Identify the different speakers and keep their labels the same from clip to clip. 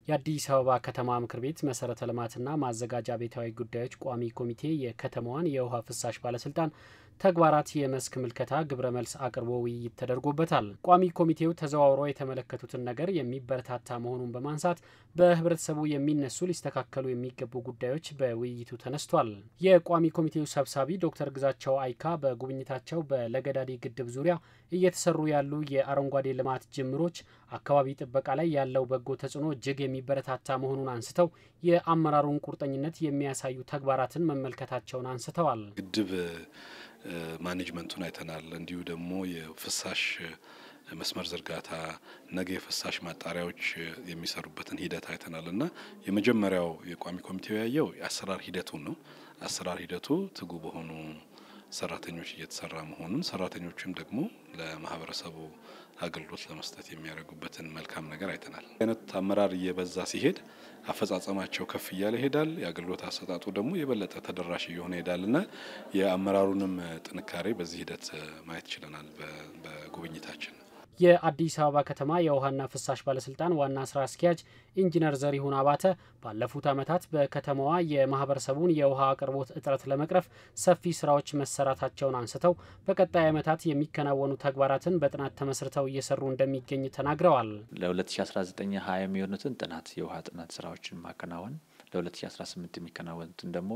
Speaker 1: የአዲስ አበባ ከተማ ምክር ቤት መሰረተ ልማትና ማዘጋጃ ቤታዊ ጉዳዮች ቋሚ ኮሚቴ የከተማዋን የውሃ ፍሳሽ ባለስልጣን ተግባራት የመስክ ምልከታ ግብረ መልስ አቅርቦ ውይይት ተደርጎበታል። ቋሚ ኮሚቴው ተዘዋውሮ የተመለከቱትን ነገር የሚበረታታ መሆኑን በማንሳት በህብረተሰቡ የሚነሱ ሊስተካከሉ የሚገቡ ጉዳዮች በውይይቱ ተነስቷል። የቋሚ ኮሚቴው ሰብሳቢ ዶክተር ግዛቸው አይካ በጉብኝታቸው በለገዳዲ ግድብ ዙሪያ እየተሰሩ ያሉ የአረንጓዴ ልማት ጅምሮች አካባቢ ጥበቃ ላይ ያለው በጎ ተጽዕኖ እጅግ የሚበረታታ መሆኑን አንስተው የአመራሩን ቁርጠኝነት የሚያሳዩ ተግባራትን መመልከታቸውን አንስተዋል።
Speaker 2: ግድብ ማኔጅመንቱን አይተናል። እንዲሁ ደግሞ የፍሳሽ መስመር ዝርጋታ ነገ የፍሳሽ ማጣሪያዎች የሚሰሩበትን ሂደት አይተናልና የመጀመሪያው የቋሚ ኮሚቴው ያየው የአሰራር ሂደቱን ነው። አሰራር ሂደቱ ትጉ በሆኑ ሰራተኞች እየተሰራ መሆኑን ሰራተኞችም ደግሞ ለማህበረሰቡ አገልግሎት ለመስጠት የሚያደርጉበትን መልካም ነገር አይተናል። አይነት አመራር እየበዛ ሲሄድ አፈጻጸማቸው ከፍ እያለ ይሄዳል። የአገልግሎት አሰጣጡ ደግሞ የበለጠ ተደራሽ እየሆነ ይሄዳልና የአመራሩንም ጥንካሬ በዚህ ሂደት ማየት ችለናል በጉብኝታችን።
Speaker 1: የአዲስ አበባ ከተማ የውሃና ፍሳሽ ባለስልጣን ዋና ስራ አስኪያጅ ኢንጂነር ዘሪሁን አባተ ባለፉት ዓመታት በከተማዋ የማህበረሰቡን የውሃ አቅርቦት እጥረት ለመቅረፍ ሰፊ ስራዎች መሰራታቸውን አንስተው በቀጣይ ዓመታት የሚከናወኑ ተግባራትን በጥናት ተመስርተው እየሰሩ እንደሚገኝ ተናግረዋል።
Speaker 3: ለ2019-20 የሚሆኑትን ጥናት የውሃ ጥናት ስራዎችን ማከናወን ለ2018 የሚከናወኑትን ደግሞ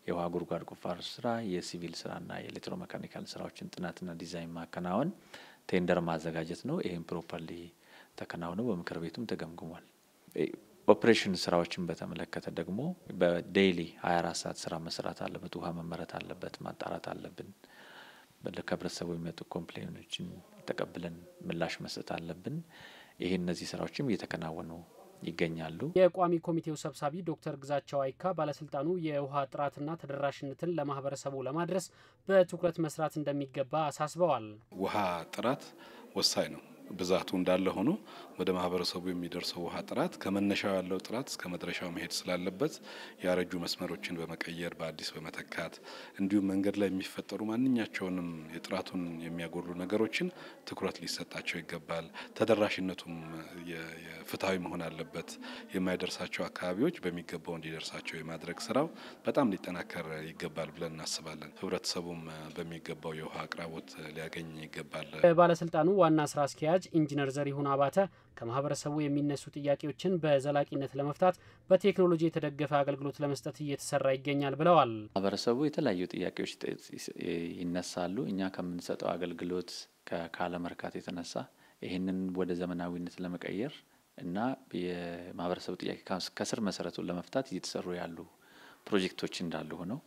Speaker 3: የውሃ ጉድጓድ ቁፋሮ ስራ፣ የሲቪል ስራና የኤሌክትሮሜካኒካል ስራዎችን ጥናትና ዲዛይን ማከናወን ቴንደር ማዘጋጀት ነው። ይሄን ፕሮፐርሊ ተከናውኖ በምክር ቤቱም ተገምግሟል። ኦፕሬሽን ስራዎችን በተመለከተ ደግሞ በዴይሊ 24 ሰዓት ስራ መስራት አለበት። ውሃ መመረት አለበት፣ ማጣራት አለብን። ከህብረተሰቡ የሚመጡ ኮምፕሌኖችን ተቀብለን ምላሽ መስጠት አለብን። እነዚህ ስራዎችም እየተከናወኑ ይገኛሉ።
Speaker 1: የቋሚ ኮሚቴው ሰብሳቢ ዶክተር ግዛቸው አይካ ባለስልጣኑ የውሃ ጥራትና ተደራሽነትን ለማህበረሰቡ ለማድረስ በትኩረት መስራት እንደሚገባ አሳስበዋል።
Speaker 2: ውሃ ጥራት ወሳኝ ነው። ብዛቱ እንዳለ ሆኖ ወደ ማህበረሰቡ የሚደርሰው ውሃ ጥራት ከመነሻው ያለው ጥራት እስከ መድረሻው መሄድ ስላለበት ያረጁ መስመሮችን በመቀየር በአዲስ በመተካት እንዲሁም መንገድ ላይ የሚፈጠሩ ማንኛቸውንም የጥራቱን የሚያጎሉ ነገሮችን ትኩረት ሊሰጣቸው ይገባል። ተደራሽነቱም የፍትሃዊ መሆን አለበት። የማይደርሳቸው አካባቢዎች በሚገባው እንዲደርሳቸው የማድረግ ስራው በጣም ሊጠናከር ይገባል ብለን እናስባለን። ህብረተሰቡም በሚገባው የውሃ አቅርቦት ሊያገኝ ይገባል።
Speaker 1: ባለስልጣኑ ዋና ስራ አስኪያጅ ኢንጂነር ዘሪሁን አባተ ከማህበረሰቡ የሚነሱ ጥያቄዎችን በዘላቂነት ለመፍታት በቴክኖሎጂ የተደገፈ አገልግሎት ለመስጠት እየተሰራ ይገኛል ብለዋል።
Speaker 3: ማህበረሰቡ የተለያዩ ጥያቄዎች ይነሳሉ። እኛ ከምንሰጠው አገልግሎት ካለመርካት የተነሳ ይህንን ወደ ዘመናዊነት ለመቀየር እና የማህበረሰቡ ጥያቄ ከስር መሰረቱን ለመፍታት እየተሰሩ ያሉ ፕሮጀክቶች እንዳሉ ሆነው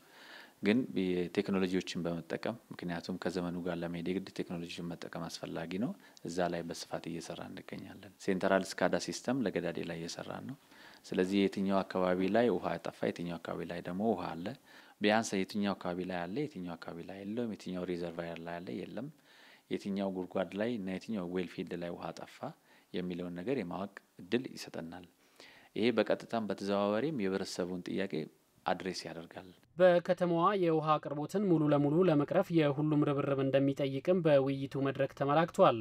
Speaker 3: ግን የቴክኖሎጂዎችን በመጠቀም ምክንያቱም ከዘመኑ ጋር ለመሄድ የግድ ቴክኖሎጂን መጠቀም አስፈላጊ ነው። እዛ ላይ በስፋት እየሰራ እንገኛለን። ሴንትራል ስካዳ ሲስተም ለገዳዲ ላይ እየሰራ ነው። ስለዚህ የትኛው አካባቢ ላይ ውሃ ጠፋ፣ የትኛው አካባቢ ላይ ደግሞ ውሃ አለ፣ ቢያንስ የትኛው አካባቢ ላይ አለ፣ የትኛው አካባቢ ላይ የለም፣ የትኛው ሪዘርቫየር ላይ አለ የለም፣ የትኛው ጉድጓድ ላይ እና የትኛው ዌል ፊልድ ላይ ውሃ ጠፋ የሚለውን ነገር የማወቅ እድል ይሰጠናል። ይሄ በቀጥታም በተዘዋዋሪም የህብረተሰቡን ጥያቄ አድሬስ ያደርጋል።
Speaker 1: በከተማዋ የውሃ አቅርቦትን ሙሉ ለሙሉ ለመቅረፍ የሁሉም ርብርብ እንደሚጠይቅም በውይይቱ መድረክ ተመላክቷል።